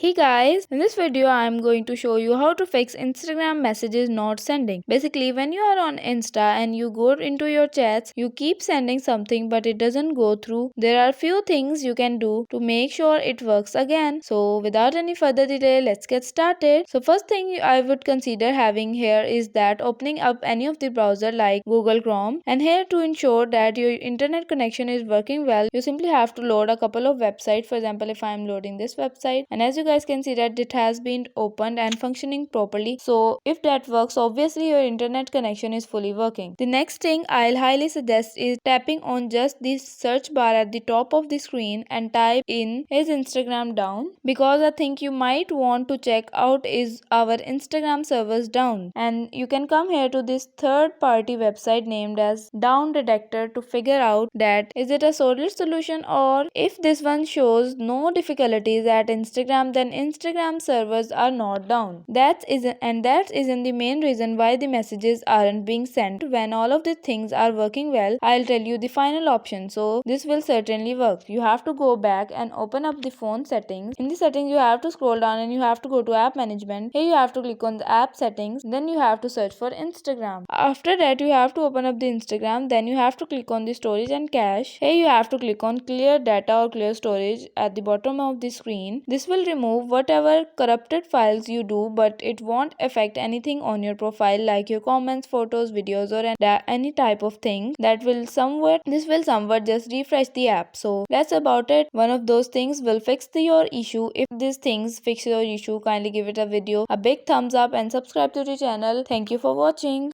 Hey guys, in this video I am going to show you how to fix Instagram messages not sending. Basically, when you are on Insta and you go into your chats, you keep sending something but it doesn't go through. There are few things you can do to make sure it works again. So without any further delay, let's get started. So first thing I would consider having here is that opening up any of the browser like Google Chrome, and here to ensure that your internet connection is working well, you simply have to load a couple of websites. For example, if I am loading this website, and as you guys can see that it has been opened and functioning properly. So if that works, obviously your internet connection is fully working. The next thing I'll highly suggest is tapping on just the search bar at the top of the screen and type in "is Instagram down?" because I think you might want to check out is our Instagram servers down, and you can come here to this third party website named as Down Detector to figure out that is it a solid solution, or if this one shows no difficulties at Instagram, then Instagram servers are not down. That isn't the main reason why the messages aren't being sent. When all of the things are working well, I'll tell you the final option. So this will certainly work. You have to go back and open up the phone settings. In the settings, you have to scroll down and you have to go to app management. Here you have to click on the app settings. Then you have to search for Instagram. After that, you have to open up the Instagram. Then you have to click on the storage and cache. Here you have to click on clear data or clear storage at the bottom of the screen. This will remove whatever corrupted files you do, but it won't affect anything on your profile like your comments, photos, videos, or any type of thing. This will somewhat just refresh the app. So that's about it. One of those things will fix your issue. If these things fix your issue, kindly give it a video a big thumbs up and subscribe to the channel. Thank you for watching.